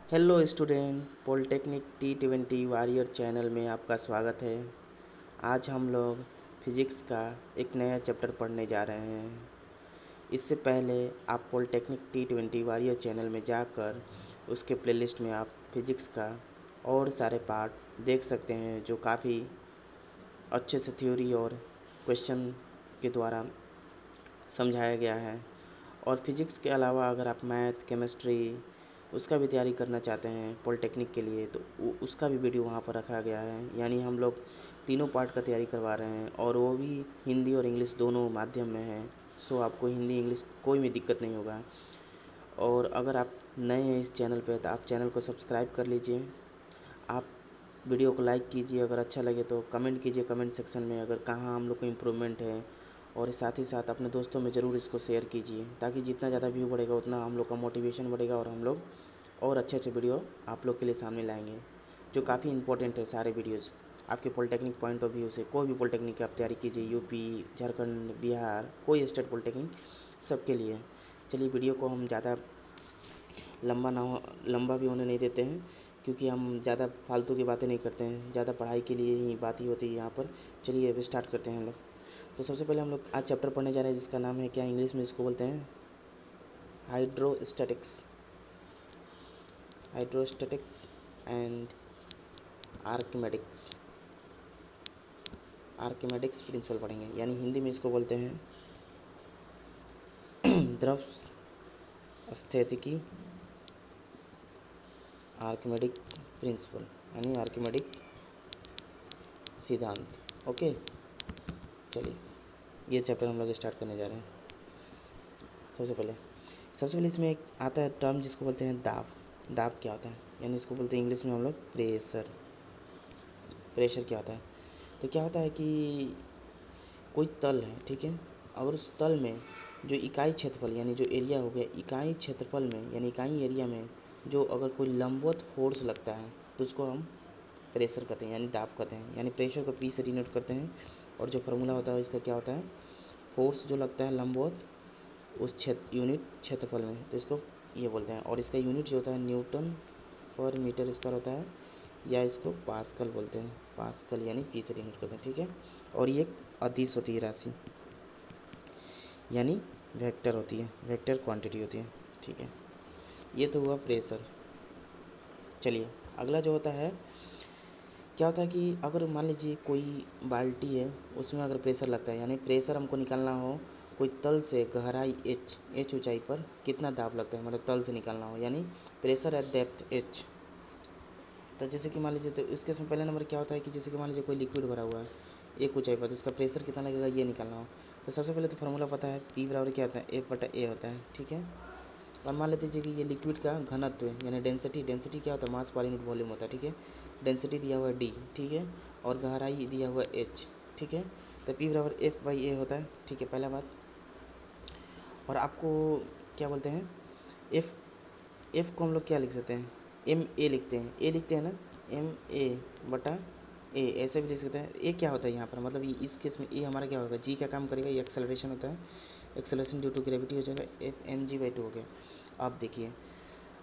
Hello student, polytechnic T20 warrior channel में आपका स्वागत है। आज हम लोग फिज़िक्स का एक नया चैप्टर पढ़ने जा रहे हैं। इससे पहले आप पॉलिटेक्निक T20 वॉरियर चैनल में जाकर उसके प्लेलिस्ट में आप फिज़िक्स का और सारे पार्ट देख सकते हैं जो काफ़ी अच्छे से थ्योरी और क्वेश्चन के द्वारा समझाया गया है। और फिज़िक्स के अलावा अगर आप मैथ, केमिस्ट्री उसका भी तैयारी करना चाहते हैं पॉलिटेक्निक के लिए तो उसका भी वीडियो वहाँ पर रखा गया है। यानी हम लोग तीनों पार्ट का तैयारी करवा रहे हैं और वो भी हिंदी और इंग्लिश दोनों माध्यम में है। सो आपको हिंदी इंग्लिश कोई भी दिक्कत नहीं होगा। और अगर आप नए हैं इस चैनल पे तो आप चैनल को सब्सक्राइब कर लीजिए। आप वीडियो को लाइक कीजिए, अगर अच्छा लगे तो कमेंट कीजिए कमेंट सेक्शन में अगर कहाँ हम लोग को इम्प्रूवमेंट है। और साथ ही साथ अपने दोस्तों में ज़रूर इसको शेयर कीजिए ताकि जितना ज़्यादा व्यू बढ़ेगा उतना हम लोग का मोटिवेशन बढ़ेगा और हम लोग और अच्छे अच्छे वीडियो आप लोग के लिए सामने लाएंगे जो काफ़ी इंपॉर्टेंट है। सारे वीडियोज़ आपके पॉलिटेक्निक पॉइंट ऑफ व्यू से, कोई भी पॉलिटेक्निक की आप तैयारी कीजिए, यूपी, झारखंड, बिहार, कोई स्टेट पॉलिटेक्निक सबके लिए। चलिए वीडियो को हम ज़्यादा लंबा भी होने नहीं देते हैं क्योंकि हम ज़्यादा फालतू की बातें नहीं करते हैं, ज़्यादा पढ़ाई के लिए ही बात ही होती है यहाँ पर। चलिए अब स्टार्ट करते हैं हम लोग। तो सबसे पहले हम लोग आज चैप्टर पढ़ने जा रहे हैं जिसका नाम है, क्या इंग्लिश में इसको बोलते हैं, hydrostatics. Hydrostatics and Archimedes. Archimedes principle पढ़ेंगे, यानी हिंदी में इसको बोलते हैं द्रव स्थितिकी आर्किमेडिक प्रिंसिपल, यानी आर्किमेडिक सिद्धांत। ओके, चलिए ये चैप्टर हम लोग स्टार्ट करने जा रहे हैं। सबसे पहले इसमें एक आता है टर्म जिसको बोलते हैं दाब। दाब क्या होता है, यानी इसको बोलते हैं इंग्लिश में हम लोग प्रेशर। प्रेशर क्या होता है, तो क्या होता है कि कोई तल है, ठीक है, अगर उस तल में जो इकाई क्षेत्रफल यानी जो एरिया हो गया, इकाई क्षेत्रफल में यानी इकाई एरिया में जो अगर कोई लंबवत फोर्स लगता है तो उसको हम प्रेशर कहते हैं, यानी दाब कहते हैं। यानी प्रेशर को पी से डिनोट करते हैं और जो फार्मूला होता है इसका क्या होता है, फोर्स जो लगता है लंबवत उस यूनिट क्षेत्रफल में, तो इसको ये बोलते हैं। और इसका यूनिट जो होता है न्यूटन पर मीटर स्क्वायर होता है, या इसको पास्कल बोलते हैं। पास्कल यानी पी से डिनोट करते हैं, ठीक है। और ये एक अदिश होती है राशि, यानी वेक्टर होती है, वेक्टर क्वांटिटी होती है, ठीक है। ये तो हुआ प्रेशर। चलिए अगला जो होता है, क्या होता है कि अगर मान लीजिए कोई बाल्टी है, उसमें अगर प्रेशर लगता है, यानी प्रेशर हमको निकालना हो कोई तल से गहराई एच ऊंचाई पर कितना दाब लगता है, मतलब तल से निकालना हो, यानी प्रेशर एट डेप्थ एच। तो जैसे कि मान लीजिए, तो इसके इसमें पहला नंबर क्या होता है कि जैसे कि मान लीजिए कोई लिक्विड भरा हुआ है एक ऊंचाई पर, तो उसका प्रेशर कितना लगेगा ये निकालना हो। तो सबसे पहले तो फार्मूला पता है, पी बराबर क्या होता है, एफ बटा ए होता है, ठीक है। और मान लेते हैं कि ये लिक्विड का घनत्व है, यानी डेंसिटी। डेंसिटी क्या होता है, मास पर यूनिट वॉल्यूम होता है, ठीक है। डेंसिटी दिया हुआ है डी, ठीक है, और गहराई दिया हुआ है एच, ठीक है। तो पी बराबर एफ बाई ए होता है, ठीक है, पहला बात। और आपको क्या बोलते हैं, एफ एफ को हम लोग क्या लिख सकते हैं, एम ए लिखते हैं, ए लिखते हैं ना, एम ए बटा ए, ऐसे भी लिख सकते हैं। ए क्या होता है यहाँ पर, मतलब इस केस में ए हमारा क्या होगा, जी क्या काम करेगा, ये एक्सेलरेशन होता है, एक्सेलरेशन ड्यू टू ग्रेविटी हो जाएगा, F M G by two हो गया। अब देखिए,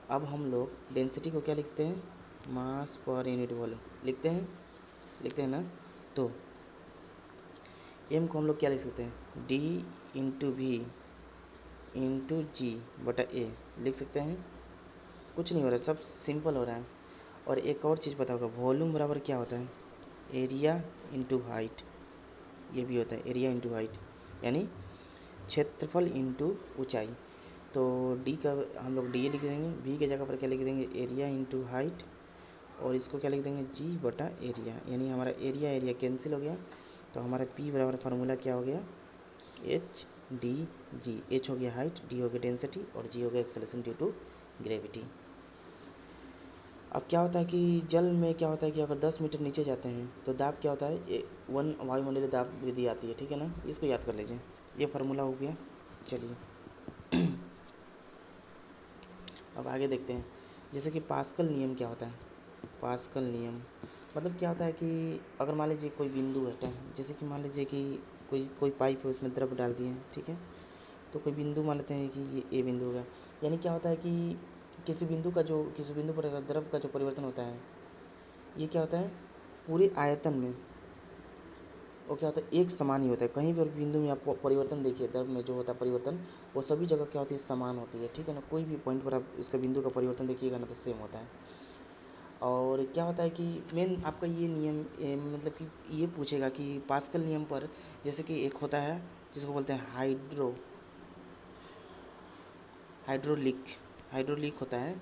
अब हम लोग डेंसिटी को क्या लिखते हैं, मास पर यूनिट वॉल्यूम लिखते हैं ना। तो एम को हम लोग क्या लिख सकते हैं, डी इंटू वी इंटू जी बटा ए लिख सकते हैं। कुछ नहीं हो रहा है, सब सिंपल हो रहा है। और एक और चीज़ पता होगा, वॉल्यूम बराबर क्या होता है, एरिया इंटू हाइट। ये भी होता है एरिया इंटू हाइट, यानी क्षेत्रफल इंटू ऊंचाई। तो डी का हम लोग डी लिख देंगे, वी के जगह पर क्या लिख देंगे, एरिया इंटू हाइट, और इसको क्या लिख देंगे, जी बटा एरिया, यानी हमारा एरिया एरिया कैंसिल हो गया। तो हमारा पी बराबर फार्मूला क्या हो गया, एच डी जी। एच हो गया हाइट, डी हो गया डेंसिटी, और जी हो गया एक्सेलरेशन ड्यू टू ग्रेविटी। अब क्या होता है कि जल में क्या होता है कि अगर 10 मीटर नीचे जाते हैं तो दाब क्या होता है, वन वायुमंडलीय दाब वृद्धि आती है, ठीक है ना। इसको याद कर लीजिए, ये फार्मूला हो गया। चलिए अब आगे देखते हैं, जैसे कि पास्कल नियम क्या होता है। पास्कल नियम मतलब क्या होता है कि अगर मान लीजिए कोई बिंदु है, जैसे कि मान लीजिए कि कोई कोई पाइप है, उसमें द्रव डाल दिए हैं, ठीक है। तो कोई बिंदु मान लेते हैं कि ये ए बिंदु होगा, यानी क्या होता है कि किसी बिंदु पर अगर द्रव का जो परिवर्तन होता है, ये क्या होता है पूरे आयतन में, वो क्या होता है एक समान ही होता है। कहीं भी बिंदु में आप परिवर्तन देखिए, द्रव में जो होता है परिवर्तन, वो सभी जगह क्या होती है समान होती है, ठीक है ना। कोई भी पॉइंट पर आप इसका बिंदु का परिवर्तन देखिएगा ना तो सेम होता है। और क्या होता है कि मेन आपका ये नियम मतलब कि ये पूछेगा कि पास्कल नियम पर, जैसे कि एक होता है जिसको बोलते हैं हाइड्रोलिक हाइड्रोलिक होता है।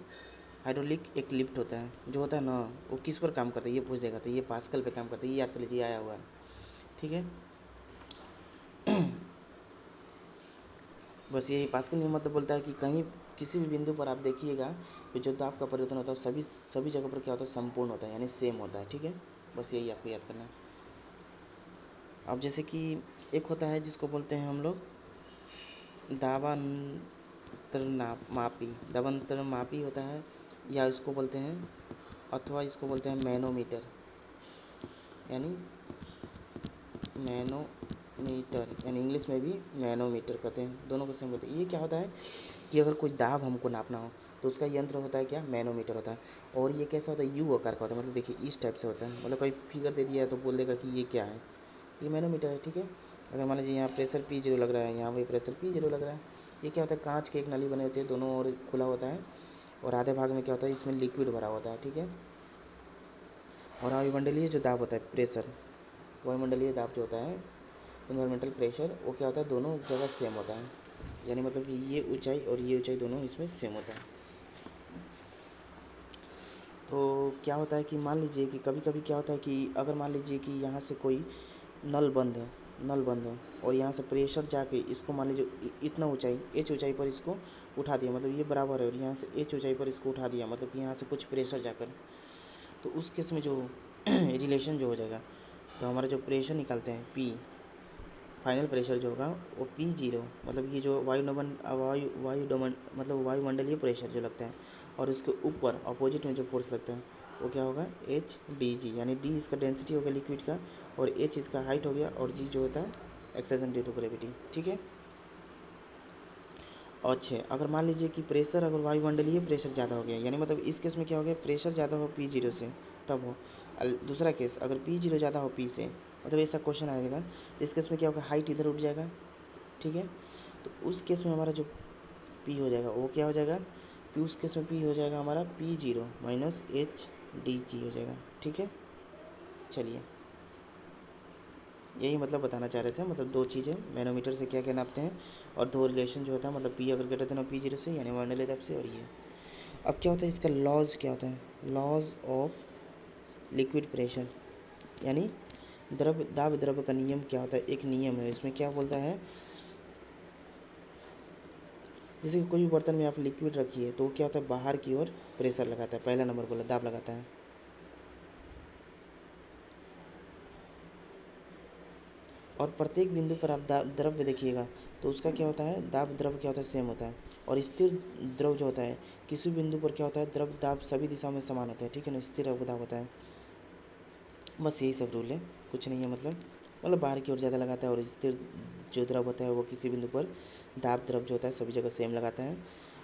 हाइड्रोलिक एक लिफ्ट होता है जो होता है ना, वो किस पर काम करता है ये पूछ देगा, तो ये पास्कल पे काम करता है, ये याद कर लीजिए, आया हुआ है, ठीक है। बस यही पास्कल नियम मतलब बोलता है कि कहीं किसी भी बिंदु पर आप देखिएगा कि जो दाब का परिवर्तन होता है सभी सभी जगह पर क्या होता है संपूर्ण होता है, यानी सेम होता है, ठीक है। बस यही आपको याद करना है। अब जैसे कि एक होता है जिसको बोलते हैं हम लोग दाबांतर मापी होता है, या इसको बोलते हैं, अथवा इसको बोलते हैं मैनोमीटर, यानी मैनोमीटर, यानी इंग्लिश में भी मैनोमीटर कहते हैं, दोनों को सेम कहते हैं। ये क्या होता है कि अगर कोई दाब हमको नापना हो तो उसका यंत्र होता है क्या, मैनोमीटर होता है। और ये कैसा होता है, यू आकार का होता है, मतलब देखिए इस टाइप से होता है, मतलब कोई फिगर दे दिया है तो बोल देगा कि ये क्या है, तो ये मैनोमीटर है, ठीक है। अगर मान लीजिए यहाँ प्रेशर P0 लग रहा है, यहाँ भी प्रेशर P0 लग रहा है। ये क्या होता है, कांच के एक नली बने होते हैं, दोनों ओर खुला होता है, और आधे भाग में क्या होता है इसमें लिक्विड भरा होता है, ठीक है। और वायुमंडलीय जो दाब होता है प्रेशर, वायुमंडलीय दाब जो होता है इन्वायरमेंटल प्रेशर, वो क्या होता है दोनों जगह सेम होता है, यानी मतलब कि ये ऊंचाई और ये ऊंचाई दोनों इसमें सेम होता है। तो क्या होता है कि मान लीजिए कि कभी कभी क्या होता है कि अगर मान लीजिए कि यहाँ से कोई नल बंद है नल बंद है और यहाँ से प्रेशर जाके इसको मान लीजिए इतना ऊंचाई एच ऊंचाई पर इसको उठा दिया, मतलब ये बराबर है, और यहाँ से एच ऊंचाई पर इसको उठा दिया, मतलब कि यहाँ से कुछ प्रेशर जाकर, तो उस केस में जो रिलेशन जो हो जाएगा, तो हमारा जो प्रेशर निकालते हैं पी, फाइनल प्रेशर जो होगा वो P0, मतलब ये जो मतलब वायुमंडलीय प्रेशर जो लगता है, और उसके ऊपर अपोजिट में जो फोर्स लगता है वो क्या होगा HdG, यानी D इसका डेंसिटी हो गया लिक्विड का, और H इसका हाइट हो गया, और G जो होता है एक्सेलरेशन ड्यू टू ग्रेविटी, ठीक है। अच्छे अगर मान लीजिए कि प्रेशर अगर वायुमंडलीय प्रेशर ज़्यादा हो गया, यानी मतलब इस केस में क्या हो गया, प्रेशर ज़्यादा हो P0 से तब हो। दूसरा केस अगर P0 ज़्यादा हो P से, मतलब ऐसा क्वेश्चन आएगा, तो इस केस में क्या होगा, हाइट इधर उठ जाएगा, ठीक है। तो उस केस में हमारा जो P हो जाएगा वो क्या हो जाएगा, उस केस में P हो जाएगा हमारा P0 माइनस HdG हो जाएगा, ठीक है। चलिए यही मतलब बताना चाह रहे थे, मतलब दो चीज़ें मैनोमीटर से क्या क्या नापते हैं, और दो रिलेशन जो होता है, मतलब P अगर ग्रेटर देन P0 से, यानी वायुमंडलीय दाब से, और ये अब क्या होता है इसका लॉज क्या होता है, लॉज ऑफ लिक्विड प्रेशर, यानी द्रव का नियम क्या होता है, एक नियम है इसमें क्या बोलता है, जैसे कि कोई भी बर्तन में आप लिक्विड रखिए तो क्या होता है बाहर की ओर प्रेशर लगाता है, पहला नंबर बोला दाब लगाता है, और प्रत्येक बिंदु पर आप द्रव्य देखिएगा तो उसका क्या होता है, दाब द्रव क्या होता है सेम होता है, और स्थिर द्रव जो होता है किसी बिंदु पर क्या होता है, द्रव दाब सभी दिशाओं में समान होता है, ठीक है ना, स्थिर दाब होता है। बस यही सब रूल है, कुछ नहीं है, मतलब बाहर की ओर ज़्यादा लगाता है, और स्थिर जो द्रव होता है वो किसी बिंदु पर दाब द्रव जो होता है सभी जगह सेम लगाता है।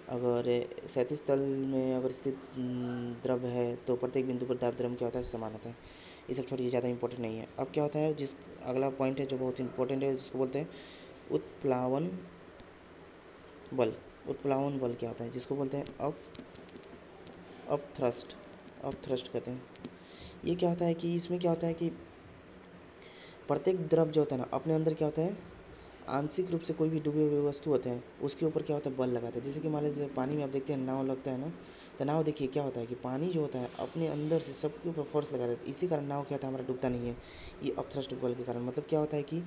अगर क्षैतिज तल में अगर स्थित द्रव है तो प्रत्येक बिंदु पर दाब द्रव क्या होता है समान होता है। ये सब छोड़िए, ज़्यादा इंपॉर्टेंट नहीं है। अब क्या होता है, जिस अगला पॉइंट है जो बहुत इंपॉर्टेंट है, जिसको बोलते हैं उत्प्लावन बल। उत्प्लावन बल क्या होता है, जिसको बोलते हैं अप थ्रस्ट कहते हैं। ये क्या होता है कि इसमें क्या होता है कि प्रत्येक द्रव जो होता है ना अपने अंदर क्या होता है, आंशिक रूप से कोई भी डूबे हुए वस्तु होते हैं उसके ऊपर क्या होता है बल लगाता है। जैसे कि मान लीजिए पानी में आप देखते हैं नाव लगता है ना, तो नाव देखिए क्या होता है कि पानी जो होता है अपने अंदर से सबके ऊपर फोर्स लगा देता है, इसी कारण नाव क्या होता है हमारा डूबता नहीं है, ये अपथ्रस्ट बल के कारण। मतलब क्या होता है कि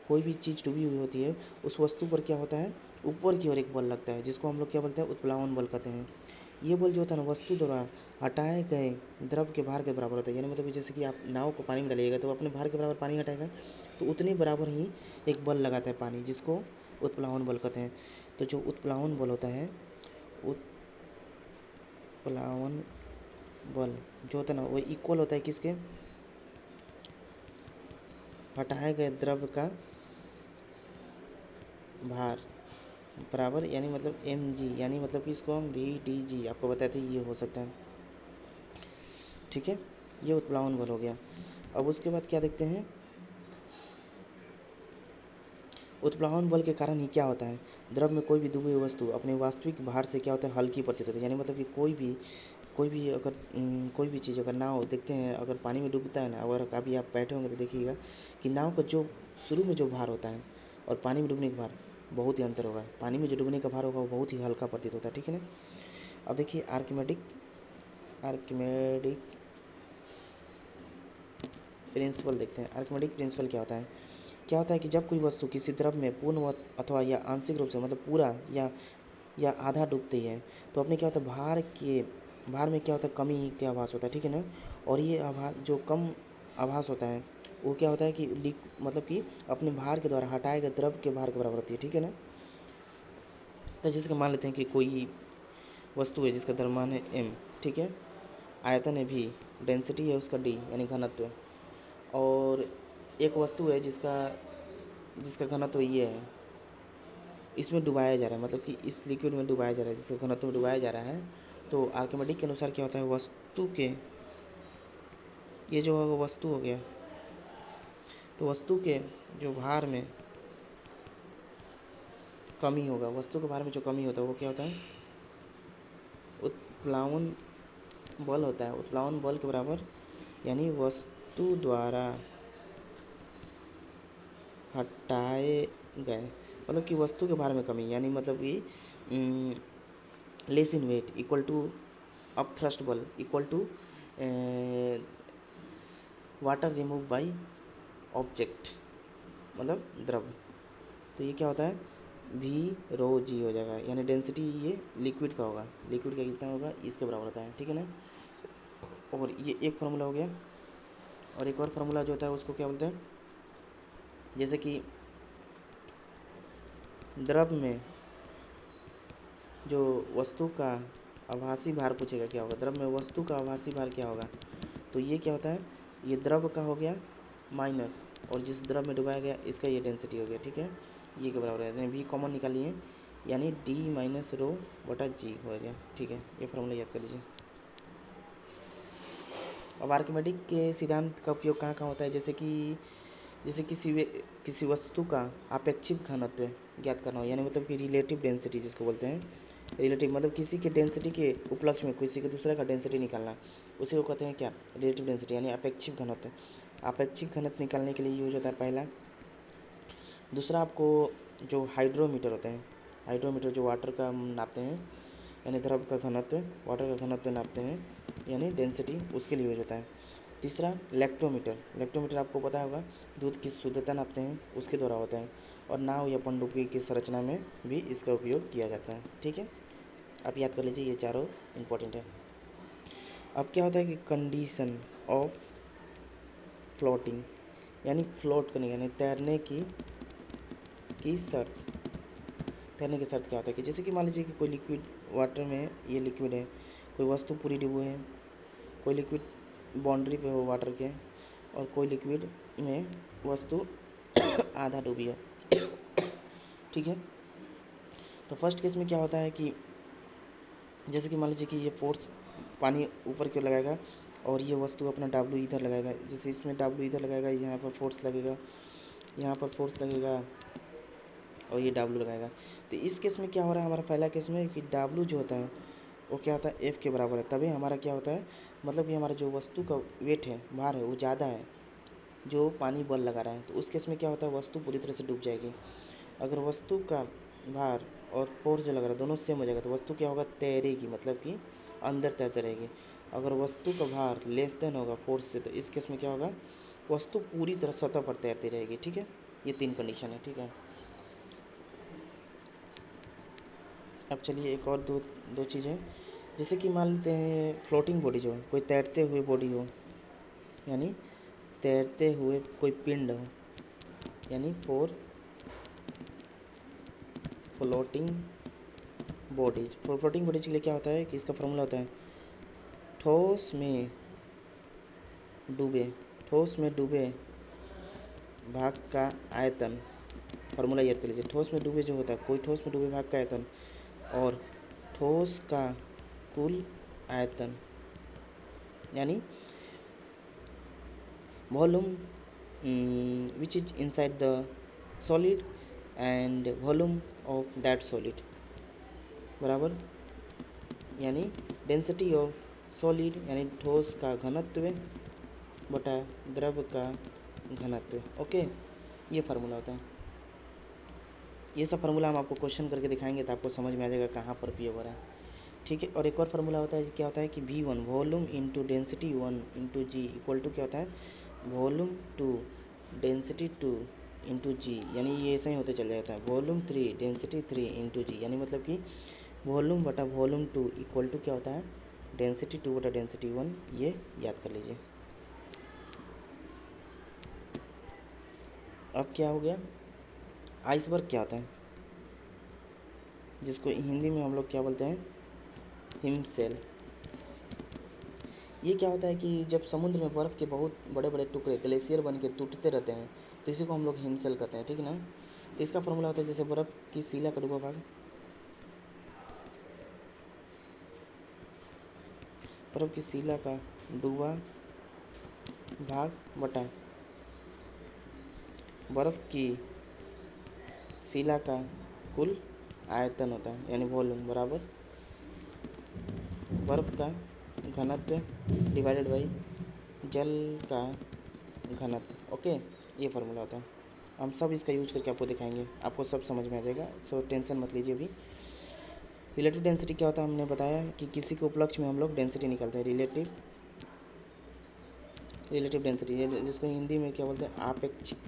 कोई भी चीज़ डूबी हुई होती है उस वस्तु पर क्या होता है ऊपर की ओर एक बल लगता है, जिसको हम लोग क्या बोलते हैं उत्प्लावन बल कहते हैं। ये बल जो होता है ना वस्तु द्वारा हटाए गए द्रव के भार के बराबर होता है, यानी मतलब जैसे कि आप नाव को पानी में डालिएगा तो अपने भार के बराबर पानी हटाएगा, तो उतने बराबर ही एक बल लगाता है पानी, जिसको उत्प्लावन बल कहते हैं। तो जो उत्प्लावन बल होता है, उत्प्लावन बल जो होता है ना वो इक्वल होता है किसके, हटाए गए द्रव का भार बराबर यानी मतलब mg, यानी मतलब कि इसको हम vdg आपको बताए थे ये हो सकता है। ठीक है, ये उत्प्लावन बल हो गया। अब उसके बाद क्या देखते हैं, उत्प्लावन बल के कारण ही क्या होता है, द्रव में कोई भी डूबी हुई वस्तु अपने वास्तविक भार से क्या होता है, हल्की प्रतीत होती है। यानी मतलब कि कोई भी अगर कोई भी चीज़ अगर नाव देखते हैं अगर पानी में डूबता है ना, अगर कभी आप बैठे होंगे तो देखिएगा कि नाव का जो शुरू में जो भार होता है और पानी में डूबने के भार बहुत ही अंतर होगा। पानी में जो डूबने का भार होगा वो बहुत ही हल्का प्रतीत होता है। ठीक है ना। अब देखिए आर्किमेडिक प्रिंसिपल देखते हैं। आर्किमेडिक प्रिंसिपल क्या होता है कि जब कोई वस्तु किसी द्रव में पूर्ण अथवा या आंशिक रूप से मतलब पूरा या आधा डूबती है तो अपने क्या होता है भार में क्या होता है, कमी का आभास होता है। ठीक है ना। और ये आभास जो कम आभास होता है वो क्या होता है कि मतलब कि अपने भार के द्वारा हटाए गए द्रव के भार के बराबर होती है। ठीक है ना। तो जैसे कि मान लेते हैं कि कोई वस्तु है जिसका द्रव्यमान है m, ठीक है, आयतन है v, डेंसिटी है उसका d यानी घनत्व, और एक वस्तु है जिसका जिसका घनत्व ये है, इसमें डुबाया जा रहा है, मतलब कि इस लिक्विड में डुबाया जा रहा है, जिसका घनत्व में डुबाया जा रहा है। तो आर्किमेडिक के अनुसार क्या होता है, वस्तु के ये जो होगा वस्तु हो गया, तो वस्तु के जो भार में कमी होगा, वस्तु के भार में जो कमी होता है वो क्या होता है, उत्प्लावन बल होता है। उत्प्लावन बल के बराबर यानी वस्तु द्वारा हटाए गए, मतलब कि वस्तु के भार में कमी, यानी मतलब कि less in weight equal to upthrust बल equal to water remove by object, मतलब द्रव। तो ये क्या होता है, वी रो जी हो जाएगा, यानी डेंसिटी ये लिक्विड का होगा, लिक्विड का कितना होगा इसके बराबर होता है। ठीक है ना। और ये एक फार्मूला हो गया, और एक और फार्मूला जो होता है उसको क्या बोलते हैं, जैसे कि द्रव में जो वस्तु का आभासी भार पूछेगा क्या होगा, द्रव में वस्तु का आभासी भार क्या होगा, तो ये क्या होता है, ये द्रव का हो गया माइनस, और जिस द्रव में डुबाया गया इसका ये डेंसिटी हो गया। ठीक है, ये के बराबर है, वी कॉमन निकालिए, यानी डी माइनस रो बटा जी हो गया। ठीक है, ये फार्मूला याद कर लीजिए। अब आर्किमेडिक के सिद्धांत का उपयोग कहाँ कहाँ होता है, जैसे किसी वस्तु का अपेक्षित घनत्व ज्ञात करना हो, यानी मतलब कि रिलेटिव डेंसिटी जिसको बोलते हैं, रिलेटिव मतलब किसी के डेंसिटी के उपलक्ष्य में किसी के दूसरे का डेंसिटी निकालना, उसी को कहते हैं क्या, रिलेटिव डेंसिटी, यानी अपेक्षित घनत्व। अपेक्षित घनत्व निकालने के लिए यूज होता है पहला। दूसरा आपको जो हाइड्रोमीटर होते हैं, हाइड्रोमीटर जो वाटर का नापते हैं, यानी द्रव का घनत्व, वाटर का घनत्व नापते हैं, यानी डेंसिटी, उसके लिए यूज होता है। तीसरा लैक्टोमीटर, लैक्टोमीटर आपको पता होगा दूध की शुद्धता नापते हैं, उसके द्वारा होता है। और नाव या पनडुब्बी की संरचना में भी इसका उपयोग किया जाता है। ठीक है, आप याद कर लीजिए, ये चारों इंपॉर्टेंट है। अब क्या होता है कि कंडीशन ऑफ फ्लोटिंग, यानी फ्लोट करने यानी तैरने की शर्त। तैरने की शर्त क्या होता है कि जैसे कि मान लीजिए कि कोई लिक्विड वाटर में, ये लिक्विड है, कोई वस्तु पूरी डूबी है, कोई लिक्विड बाउंड्री पे हो वाटर के, और कोई लिक्विड में वस्तु आधा डूबी है। ठीक है, तो फर्स्ट केस में क्या होता है कि जैसे कि मान लीजिए कि ये फोर्स पानी ऊपर की ओर लगाएगा और ये वस्तु अपना W इधर लगाएगा, जैसे इसमें W इधर लगाएगा, यहाँ पर फोर्स लगेगा, यहाँ पर फोर्स लगेगा, और ये W लगाएगा। तो इस केस में क्या हो रहा है, हमारा पहला केस में कि W जो होता है वो क्या होता है F के बराबर है, तभी हमारा क्या होता है, मतलब कि हमारा जो वस्तु का वेट है, भार है, वो ज़्यादा है जो पानी बल लगा रहा है। तो उस केस में क्या होता है, वस्तु पूरी तरह से डूब जाएगी। अगर वस्तु का भार और फोर्स जो लग रहा है दोनों सेम हो जाएगा तो वस्तु क्या होगा, तैरेगी, मतलब कि अंदर तैरते रहेगी। अगर वस्तु का भार लेस देन होगा फोर्स से, तो इस केस में क्या होगा, वस्तु पूरी तरह सतह पर तैरती रहेगी। ठीक है, ये तीन कंडीशन है। ठीक है, अब चलिए एक और दो दो चीज़ें, जैसे कि मान लेते हैं फ्लोटिंग बॉडी जो है, कोई तैरते हुए बॉडी हो, यानी तैरते हुए कोई पिंड हो, यानी four floating bodies. Floating bodies के लिए क्या होता है कि इसका फॉर्मूला होता है ठोस में डूबे ठोस में डूबे भाग का आयतन फार्मूला याद कर लीजिए। ठोस में डूबे जो होता है, कोई ठोस में डूबे भाग का आयतन और ठोस का कुल आयतन, यानी volume which is inside the solid and volume of that solid बराबर, यानी डेंसिटी ऑफ सॉलिड यानी ठोस का घनत्व बटा द्रव का घनत्व। ओके, ये फार्मूला होता है। ये सब फार्मूला हम आपको क्वेश्चन करके दिखाएंगे तो आपको समझ में आ जाएगा कहाँ पर प्रयोग हो रहा है। ठीक है, और एक और फार्मूला होता है, क्या होता है कि V1 volume into density 1 into g equal to क्या होता है, वॉल्यूम 2 डेंसिटी 2 इंटू जी, यानी ये ऐसा ही होते चल जाता है। वॉल्यूम 3 डेंसिटी 3 इंटू जी, यानी मतलब कि वॉल्यूम बटा वॉल्यूम 2 इक्वल टू क्या होता है, डेंसिटी 2 बटा डेंसिटी 1। ये याद कर लीजिए। अब क्या हो गया, आइसबर्ग क्या होता है, जिसको हिंदी में हम लोग क्या बोलते हैं, हिमसेल। ये क्या होता है कि जब समुद्र में बर्फ़ के बहुत बड़े बड़े टुकड़े ग्लेशियर बन के टूटते रहते हैं तो इसी को हम लोग हिमसेल कहते हैं, ठीक है ना। तो इसका फॉर्मूला होता है जैसे बर्फ़ की शिला का डूबा भाग, बर्फ़ की शिला का डूबा भाग बटा बर्फ़ की शिला का कुल आयतन होता है, यानी वॉल्यूम बराबर बर्फ़ का घनत्व डिवाइडेड बाई जल का घनत्व। ओके, ये फार्मूला होता है। हम सब इसका यूज करके आपको दिखाएंगे, आपको सब समझ में आ जाएगा, सो टेंशन मत लीजिए अभी। रिलेटिव डेंसिटी क्या होता है, हमने बताया कि किसी के उपलक्ष्य में हम लोग डेंसिटी निकालते हैं, रिलेटिव डेंसिटी, जिसको हिंदी में क्या बोलते हैं, आपेक्षिक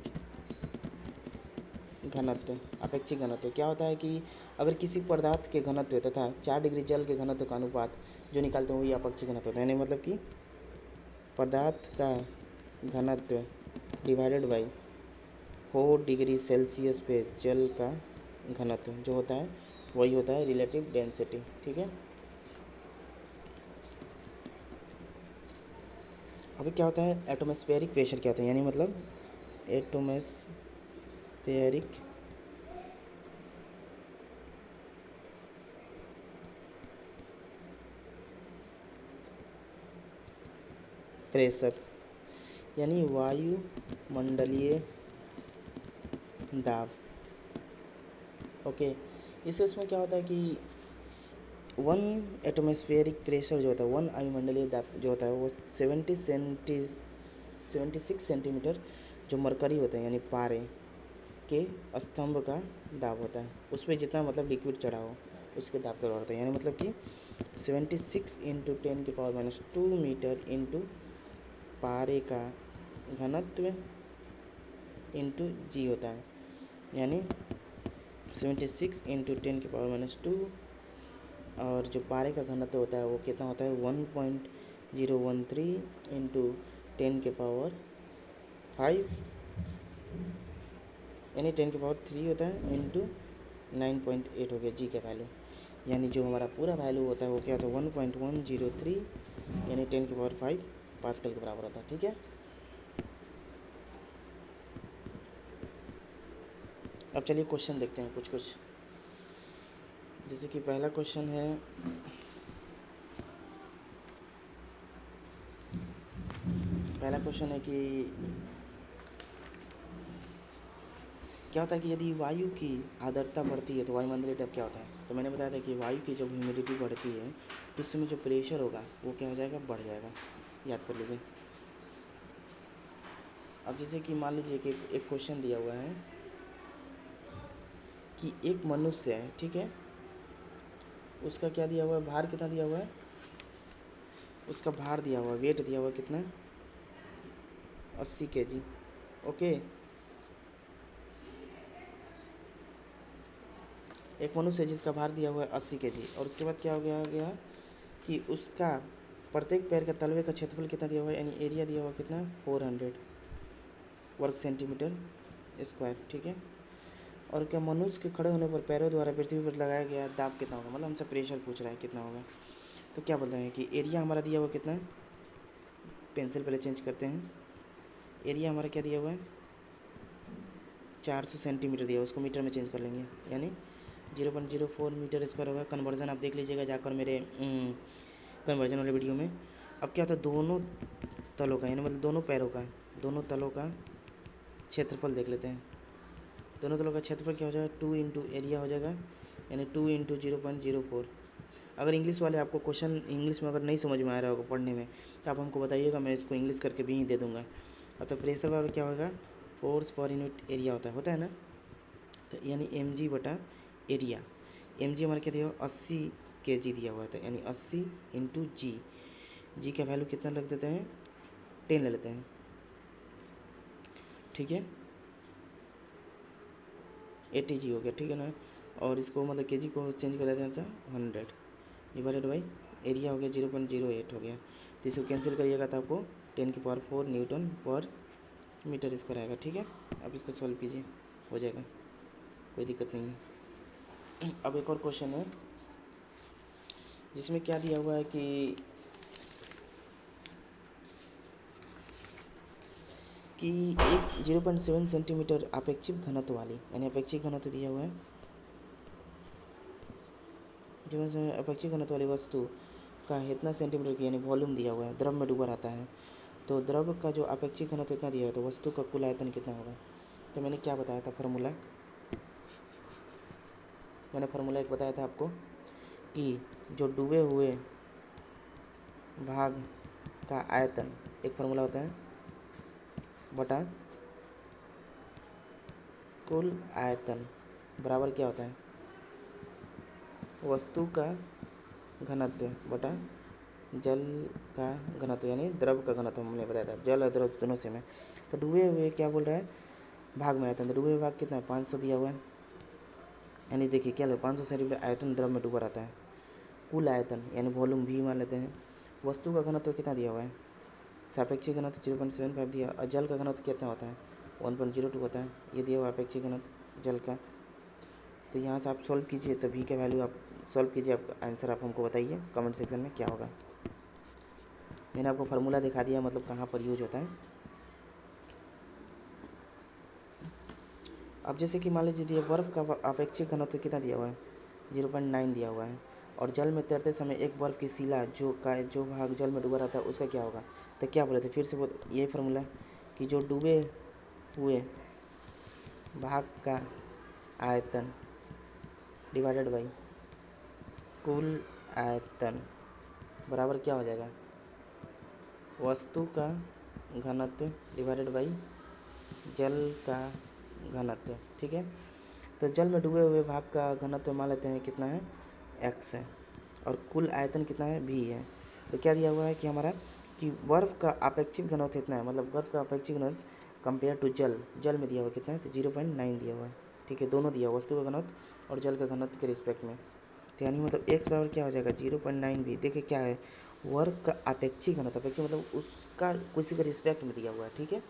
घनत्व। अपेक्षिक घनत्व क्या होता है कि अगर किसी पदार्थ के घनत्व तथा 4 डिग्री जल के घनत्व का अनुपात जो निकालते हैं वही अपेक्षिक घनत्व होता है, यानी मतलब कि पदार्थ का घनत्व डिवाइडेड बाई 4 डिग्री सेल्सियस पे जल का घनत्व जो होता है वही होता है रिलेटिव डेंसिटी। ठीक है, अभी क्या होता है, एटमॉस्फेरिक प्रेशर क्या होता है, यानी मतलब एटमॉस्फेरिक प्रेशर, यानी वायुमंडलीय दाब। ओके, इसमें क्या होता है कि वन एटमॉस्फेरिक प्रेशर जो होता है, वन वायुमंडलीय दाब जो होता है वो 76 सेंटीमीटर जो मरकरी होता है, यानी पारे के स्तंभ का दाब होता है। उस पर जितना मतलब लिक्विड चढ़ा हो उसके दाब का होता है, यानी मतलब कि 76 इंटू 10⁻² मीटर इंटू पारे का घनत्व इंटू जी होता है, यानी 76 इंटू 10⁻², और जो पारे का घनत्व होता है वो कितना होता है 1.013 इंटू 10⁵, यानी 10⁵ होता है इंटू 9.8 हो गया जी का वैल्यू, यानी जो हमारा पूरा वैल्यू होता है वो क्या होता है 1.103 यानी 10⁵ पास्कल के बराबर होता है। ठीक है, अब चलिए क्वेश्चन देखते हैं कुछ कुछ। जैसे कि पहला क्वेश्चन है, कि क्या होता है कि यदि वायु की आर्द्रता बढ़ती है तो वायुमंडलीय दाब क्या होता है। तो मैंने बताया था कि वायु की जब ह्यूमिडिटी बढ़ती है तो उसमें जो प्रेशर होगा वो क्या हो जाएगा, बढ़ जाएगा, याद कर लीजिए। अब जैसे कि मान लीजिए कि एक क्वेश्चन दिया हुआ है कि एक मनुष्य है, ठीक है, उसका क्या दिया हुआ है, भार कितना दिया हुआ है, उसका भार दिया हुआ है, वेट दिया हुआ है कितना, 80 kg। ओके, एक मनुष्य है जिसका भार दिया हुआ है 80 kg, और उसके बाद क्या हो गया कि उसका प्रत्येक पैर का तलवे का क्षेत्रफल कितना दिया हुआ है, यानी एरिया दिया हुआ कितना, 400 वर्ग सेंटीमीटर स्क्वायर। ठीक है, और क्या मनुष्य के खड़े होने पर पैरों द्वारा पृथ्वी पर लगाया गया दाब कितना होगा, मतलब हमसे प्रेशर पूछ रहा है कितना होगा। तो क्या बोलते हैं कि एरिया हमारा दिया हुआ कितना है, पेंसिल पहले चेंज करते हैं, एरिया हमारा क्या दिया हुआ है 400 सेंटीमीटर दिया, उसको मीटर में चेंज कर लेंगे, यानी 0.04 मीटर स्क्वायर होगा। कन्वर्जन आप देख लीजिएगा जाकर मेरे कन्वर्जन वाले वीडियो में। अब क्या होता है, दोनों तलों का यानी मतलब दोनों पैरों का, दोनों तलों का क्षेत्रफल देख लेते हैं। दोनों तलों का क्षेत्रफल क्या हो जाएगा, 2 इंटू एरिया हो जाएगा, यानी 2 इंटू 0.04। अगर इंग्लिश वाले आपको क्वेश्चन इंग्लिश में अगर नहीं समझ में आ रहा होगा पढ़ने में, तो आप हमको बताइएगा, मैं इसको इंग्लिश करके भी ही दे दूँगा। तो प्रेशर बराबर क्या होगा, फोर्स पर यूनिट एरिया होता है ना। तो यानी mg बटा एरिया। mg हमारे क्या दिया, 80 kg दिया हुआ था, यानी 80 इंटू जी का वैल्यू कितना रख देते हैं, 10 ले लेते हैं, ठीक है, 80 जी हो गया, ठीक है ना। और इसको मतलब केजी को चेंज कर देते हैं तो 100 डिवाइडेड बाई एरिया हो गया 0.08 हो गया। तो इसको कैंसिल करिएगा तो आपको 10⁴ न्यूटन पर मीटर स्क्वायर आएगा, ठीक है। अब इसको सॉल्व कीजिए, हो जाएगा, कोई दिक्कत नहीं है। अब एक और क्वेश्चन है जिसमें क्या दिया हुआ है कि एक 0.7 सेंटीमीटर अपेक्षित घनत्व वाली, यानी अपेक्षित घनत्व दिया हुआ है, जो अपेक्षित घनत्व वाली वस्तु का इतना सेंटीमीटर की यानी वॉल्यूम दिया हुआ है, द्रव में डूबा रहता है। तो द्रव का जो अपेक्षित घनत्व इतना दिया हुआ है, तो वस्तु का कुल आयतन कितना होगा। तो मैंने क्या बताया था फार्मूला, मैंने फार्मूला एक बताया था आपको कि जो डूबे हुए भाग का आयतन, एक फार्मूला होता है बटा कुल आयतन बराबर क्या होता है, वस्तु का घनत्व बटा जल का घनत्व, यानी द्रव का घनत्व हमने बताया था, जल और द्रव दोनों से में। तो डूबे हुए क्या बोल रहा है, भाग में आयतन, तो डूबे हुए भाग कितना है, 500 दिया हुआ है, यानी देखिए क्या 500 सेंटीमीटर आयतन द्रव में डूबा रहता है। कुल आयतन यानी वॉल्यूम भी मान लेते हैं। वस्तु का घनत्व कितना दिया हुआ है, सापेक्षिक घनत्व 0.75 दिया, और जल का घनत्व कितना होता है, 1.02 होता है, ये दिया हुआ अपेक्षिक घनत्व जल का। तो यहाँ से आप सॉल्व कीजिए, तो v का वैल्यू आप सॉल्व कीजिए, आप आंसर आप हमको बताइए कमेंट सेक्शन में क्या होगा। मैंने आपको फार्मूला दिखा दिया, मतलब कहाँ पर यूज होता है। अब जैसे कि मान लीजिए बर्फ़ का अपेक्षित घनत्व कितना दिया हुआ है, 0.9 दिया हुआ है, और जल में तैरते समय एक बर्फ़ की शिला जो भाग जल में डूबा रहता है उसका क्या होगा। तो क्या बोले थे फिर से, ये फार्मूला कि जो डूबे हुए भाग का आयतन डिवाइडेड बाई कुल आयतन बराबर क्या हो जाएगा, वस्तु का घनत्व डिवाइडेड बाई जल का घनत्व, ठीक है। तो जल में डूबे हुए भाग का घनत्व मान लेते हैं कितना है, x है, और कुल आयतन कितना है, v है। तो क्या दिया हुआ है कि हमारा कि बर्फ़ का अपेक्षित घनत्व इतना है, मतलब बर्फ़ का अपेक्षित घनत्व कंपेयर टू जल में दिया हुआ कितना है, तो 0.9 दिया हुआ है, ठीक है। दोनों दिया हुआ, वस्तु का घनत्व और जल का घनत्व के रिस्पेक्ट में। तो यानी मतलब x बराबर क्या हो जाएगा, 0.9 भी, देखिए क्या है, वर्क का अपेक्षित घनत्व, अपेक्षित मतलब उसका किसी के रिस्पेक्ट में दिया हुआ है, ठीक है।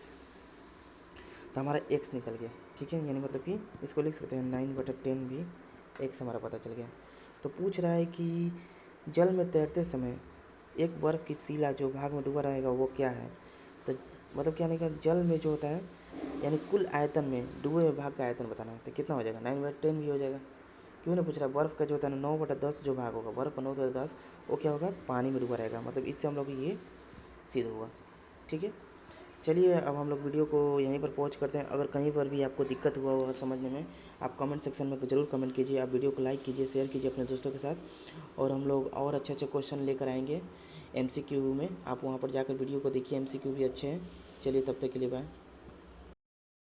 तो हमारा x निकल गया, ठीक है, यानी मतलब कि इसको लिख सकते हैं 9/10 भी x हमारा पता चल गया। तो पूछ रहा है कि जल में तैरते समय एक बर्फ़ की शिला जो भाग में डूबा रहेगा वो क्या है। तो मतलब क्या नहीं, जल में जो होता है यानी कुल आयतन में डूबे हुए भाग का आयतन बताना है, तो कितना हो जाएगा, 9/10 भी हो जाएगा। क्यों ना पूछ रहा है, बर्फ़ का जो होता है ना 9/10 जो भाग होगा, बर्फ़ का 9/10 वो क्या होगा, पानी में डूबा रहेगा, मतलब इससे हम लोग ये सिद्ध हुआ, ठीक है। चलिए अब हम लोग वीडियो को यहीं पर पॉज करते हैं। अगर कहीं पर भी आपको दिक्कत हुआ होगा समझने में, आप कमेंट सेक्शन में ज़रूर कमेंट कीजिए, आप वीडियो को लाइक कीजिए, शेयर कीजिए अपने दोस्तों के साथ, और हम लोग और अच्छे अच्छे क्वेश्चन लेकर आएंगे MCQ में। आप वहाँ पर जाकर वीडियो को देखिए, MCQ भी अच्छे हैं। चलिए तब तक के लिए बाय।